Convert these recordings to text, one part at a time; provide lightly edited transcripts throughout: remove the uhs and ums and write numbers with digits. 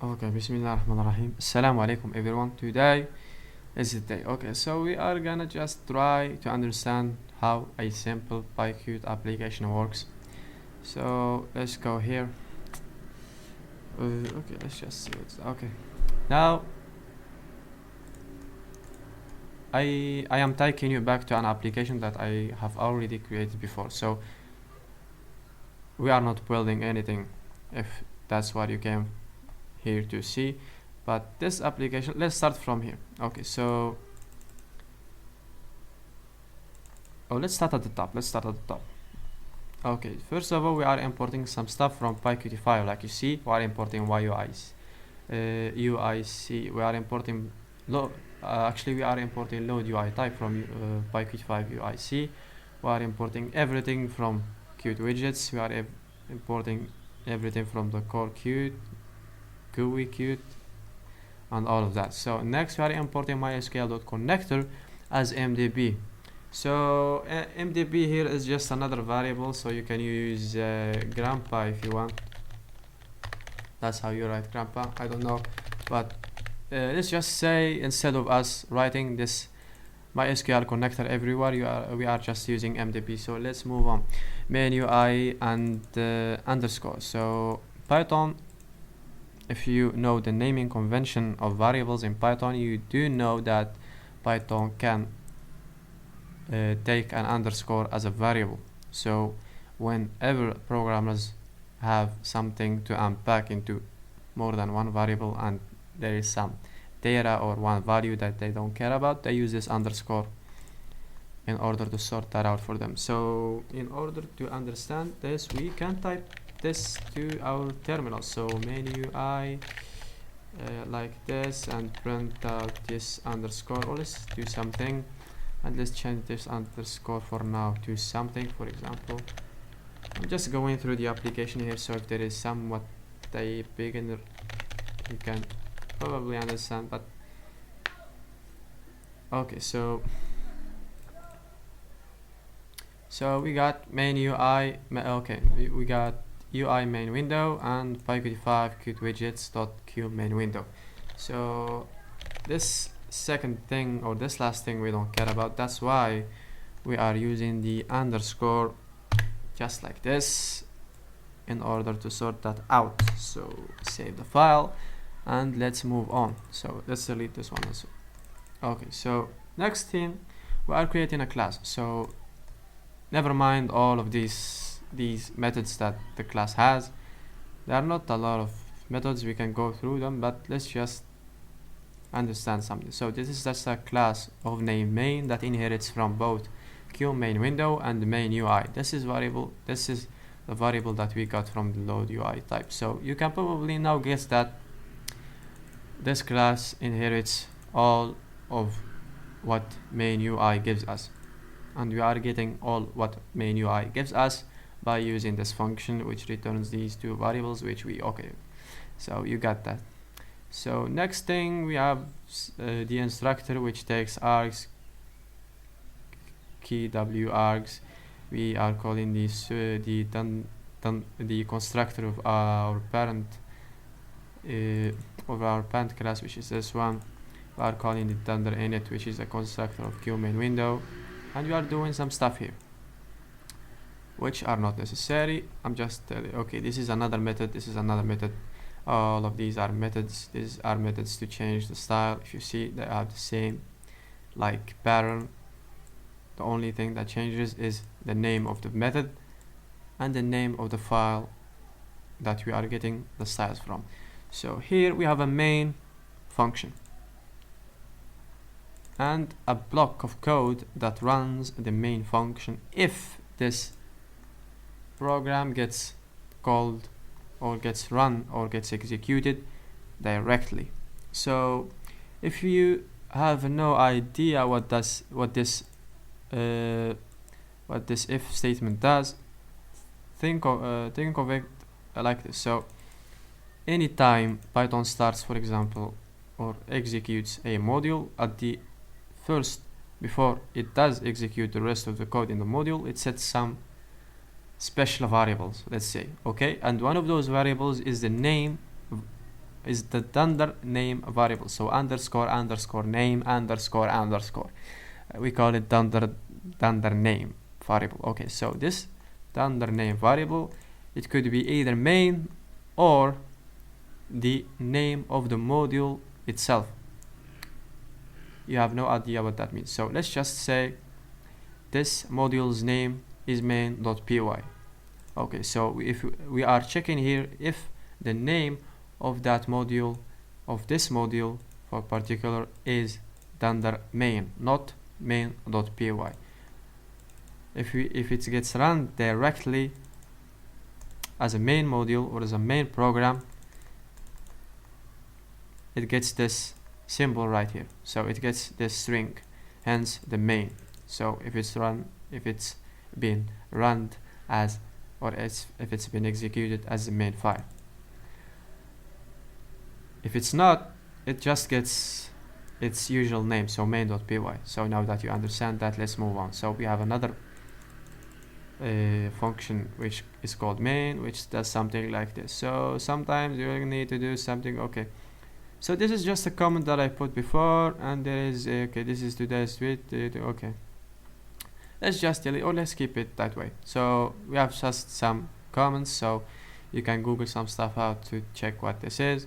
Okay, Bismillahirrahmanirrahim. Assalamu alaikum everyone. Today is the day. Okay, so we are gonna just try to understand how a simple PyQt application works. So let's go here. Okay, let's just see what's okay. Now I am taking you back to an application that I have already created before. So we are not building anything, if that's what you came here to see. But this application, let's start from here. Okay, so let's start at the top. Okay, first of all, we are importing some stuff from PyQt file. Like you see, we are importing UIs, UIC. We are importing actually we are importing load UI type from PyQt 5 UIC. We are importing everything from Qt widgets. We are importing everything from the core Qt, GUI Qt, and all of that. So next we are importing mysql.connector as MDB. So MDB here is just another variable, so you can use grandpa if you want. That's how you write grandpa, I don't know, but let's just say instead of us writing this MySQL connector everywhere, we are just using MDB. So let's move on. Main UI and underscore. So Python, if you know the naming convention of variables in Python, you do know that Python can take an underscore as a variable. So whenever programmers have something to unpack into more than one variable and there is some data or one value that they don't care about, they use this underscore in order to sort that out for them. So in order to understand this, we can type this to our terminal. So main UI like this and print out this underscore, or let's do something and let's change this underscore for now to something. For example, I'm just going through the application here, so if there is somewhat a beginner, you can probably understand. But okay, so we got main UI. Okay, we got UI main window and PyQt 5 Qt widgets.q main window. So this second thing, or this last thing, we don't care about. That's why we are using the underscore just like this in order to sort that out. So save the file and let's move on. So let's delete this one as well. Okay, so next thing, we are creating a class. So never mind all of these methods that the class has. There are not a lot of methods, we can go through them, but let's just understand something. So this is just a class of name main that inherits from both Q main window and the main UI. This is the variable that we got from the load UI type. So you can probably now guess that this class inherits all of what main UI gives us, and we are getting all what main UI gives us by using this function which returns these two variables, which okay, so you got that. So next thing, we have the instructor, which takes args, key w args. We are calling this the constructor of our parent class, which is this one. We are calling it dunder init, which is a constructor of q main window, and we are doing some stuff here which are not necessary. I'm just telling, okay, this is another method, this is another method. All of these are methods. These are methods to change the style. If you see, they have the same like pattern. The only thing that changes is the name of the method and the name of the file that we are getting the styles from. So here we have a main function and a block of code that runs the main function if this program gets called or gets run or gets executed directly. So if you have no idea what this if statement does, think of it like this. So anytime Python starts, for example, or executes a module, at the first, before it does execute the rest of the code in the module, it sets some special variables, let's say, okay, and one of those variables is the name is the dunder name variable. So underscore underscore name underscore underscore. We call it dunder name variable. Okay, so this dunder name variable, it could be either main or the name of the module itself. You have no idea what that means. So let's just say this module's name is main.py. Okay, so if we are checking here if the name of that module, of this module for particular, is dunder main, not main.py. If it gets run directly as a main module or as a main program, it gets this symbol right here. So it gets this string, hence the main. So if it's been run as, or if it's been executed as the main file. If it's not, it just gets its usual name, so main.py. So now that you understand that, let's move on. So we have another function which is called main, which does something like this. So sometimes you need to do something. Okay, so this is just a comment that I put before, and there is okay, this is today's tweet. Okay, let's just delete, or let's keep it that way. So we have just some comments, so you can Google some stuff out to check what this is.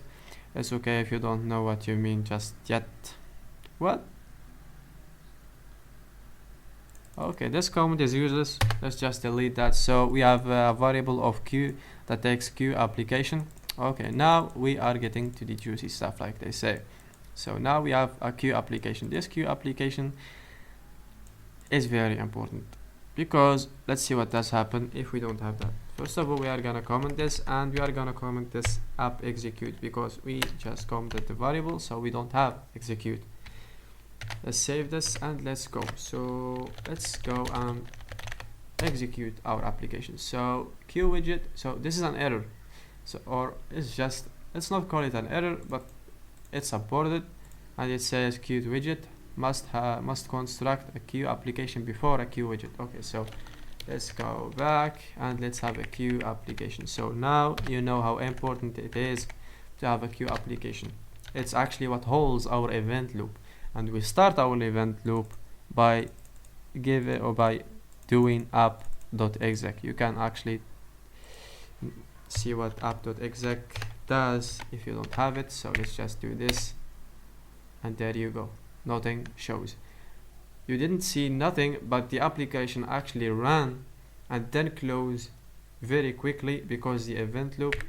It's okay if you don't know what you mean just yet. What? Okay, this comment is useless. Let's just delete that. So we have a variable of q that takes q application. Okay, now we are getting to the juicy stuff, like they say. So now we have a q application. This q application is very important, because let's see what does happen if we don't have that. First of all, we are gonna comment this, and we are gonna comment this app execute, because we just commented the variable, so we don't have execute. Let's save this and let's go. So let's go and execute our application. So q widget, so this is an error, so, or it's just, let's not call it an error, but it's aborted, and it says q widget must construct a q application before a q widget. Okay, so let's go back and let's have a q application. So now you know how important it is to have a q application. It's actually what holds our event loop, and we start our event loop by doing app.exec. You can actually see what app.exec does if you don't have it. So let's just do this, and there you go, nothing shows. You didn't see nothing, but the application actually ran and then closed very quickly because the event loop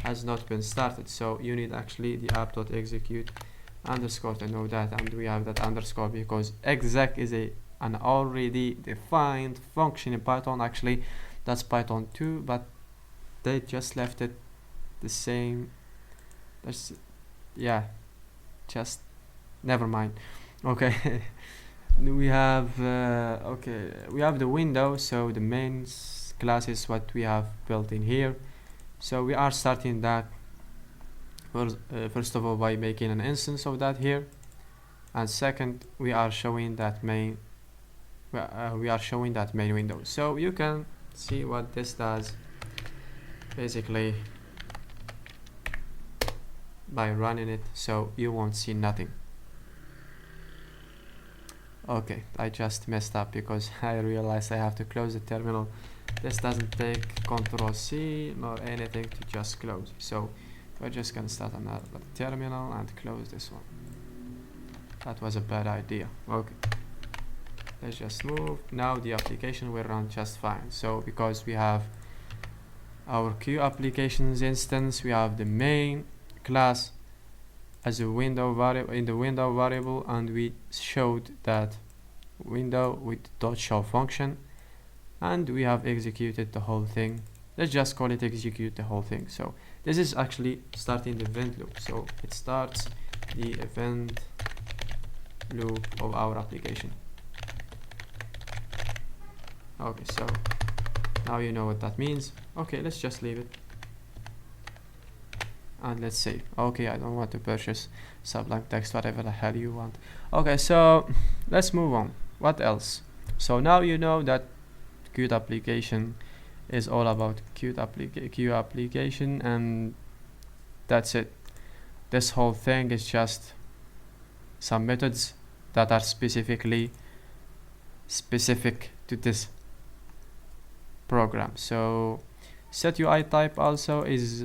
has not been started. So you need actually the app.execute underscore to know that, and we have that underscore because exec is an already defined function in Python. Actually that's Python 2, but they just left it the same. That's, yeah, just never mind. Okay. We have okay, we have the window. So the main class is what we have built in here. So we are starting that first of all by making an instance of that here, and second we are showing that main window. So you can see what this does basically by running it. So you won't see nothing. Okay, I just messed up because I realized I have to close the terminal. This doesn't take Ctrl C nor anything to just close. So we're just gonna start another terminal and close this one. That was a bad idea. Okay, let's just move. Now the application will run just fine. So because we have our q applications instance, we have the main class as a window variable in the window variable, and we showed that window with .show function, and we have executed the whole thing. Let's just call it execute the whole thing. So this is actually starting the event loop. So it starts the event loop of our application. Okay, so now you know what that means. Okay, let's just leave it and let's save. Okay, I don't want to purchase sublime text, whatever the hell you want. Okay, so let's move on. What else? So now you know that Qt application is all about Qt application, and that's it. this whole thing is just some methods that are specific to this program. So set UI type also is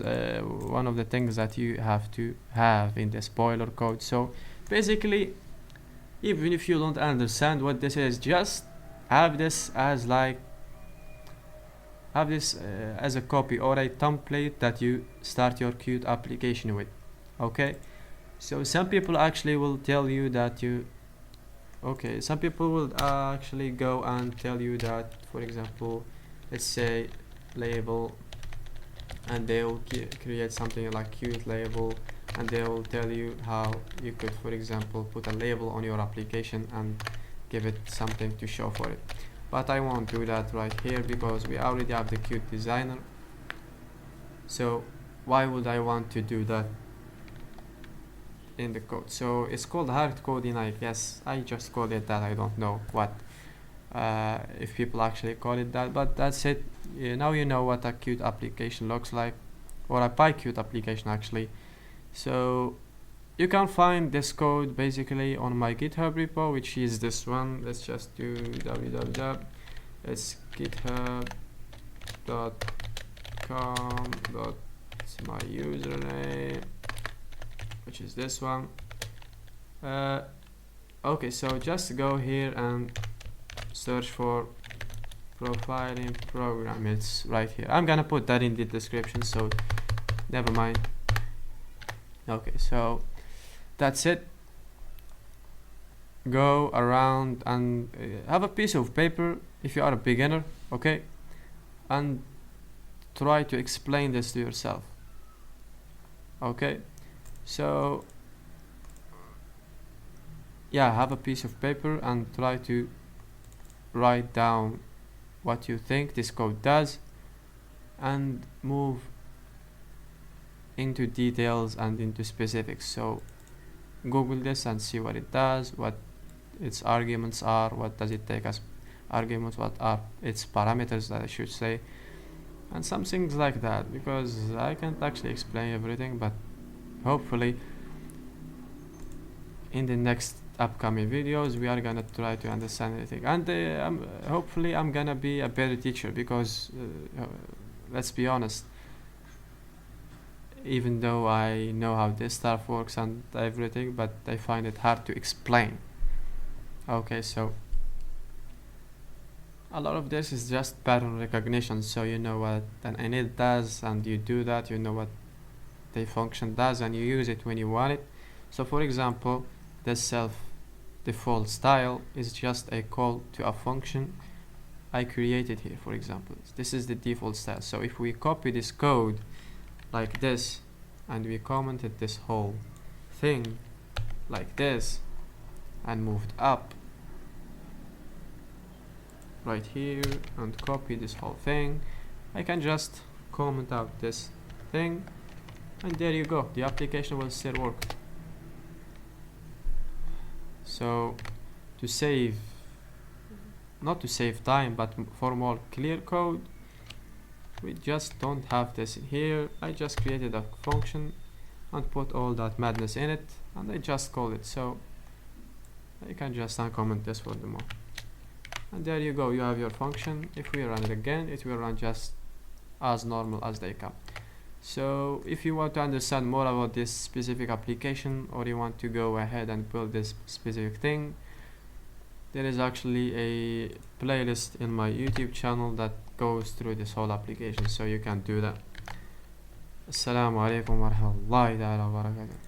one of the things that you have to have in this boiler code. So basically, even if you don't understand what this is, just have this as as a copy or a template that you start your Qt application with. Okay, so some people actually will tell you that some people will actually go and tell you that, for example, let's say label, and they will create something like Qt label, and they will tell you how you could, for example, put a label on your application and give it something to show for it. But I won't do that right here because we already have the Qt designer. So why would I want to do that in the code? So it's called hard coding, I guess. I just call it that. I don't know what if people actually call it that, but that's it. Now you know what a Qt application looks like, or a PyQt application actually. So you can find this code basically on my GitHub repo, which is this one. Let's just do www. It's github.com. My username, which is this one. Okay, so just go here and search for profiling program. It's right here. I'm gonna put that in the description, so never mind. Okay, so that's it. Go around and have a piece of paper if you are a beginner, okay, and try to explain this to yourself. Okay, so yeah, have a piece of paper and try to write down what you think this code does and move into details and into specifics. So Google this and see what it does, what its arguments are, what does it take as arguments, what are its parameters, that I should say, and some things like that, because I can't actually explain everything, but hopefully in the next upcoming videos we are gonna try to understand everything, and hopefully I'm gonna be a better teacher, because let's be honest, even though I know how this stuff works and everything, but I find it hard to explain. Okay, so a lot of this is just pattern recognition, so you know what an init does and you do that, you know what the function does and you use it when you want it. So for example, this self default style is just a call to a function I created here. For example, this is the default style. So if we copy this code like this and we commented this whole thing like this and moved up right here and copy this whole thing, I can just comment out this thing and there you go, the application will still work. So to save, not to save time, but for more clear code, we just don't have this in here. I just created a function and put all that madness in it, and I just call it. So I can just uncomment this for the more, and there you go, you have your function. If we run it again, it will run just as normal as they come. So if you want to understand more about this specific application, or you want to go ahead and build this specific thing, there is actually a playlist in my YouTube channel that goes through this whole application, so you can do that. Assalamu alaikum wa rahmatullahi wa barakatuh.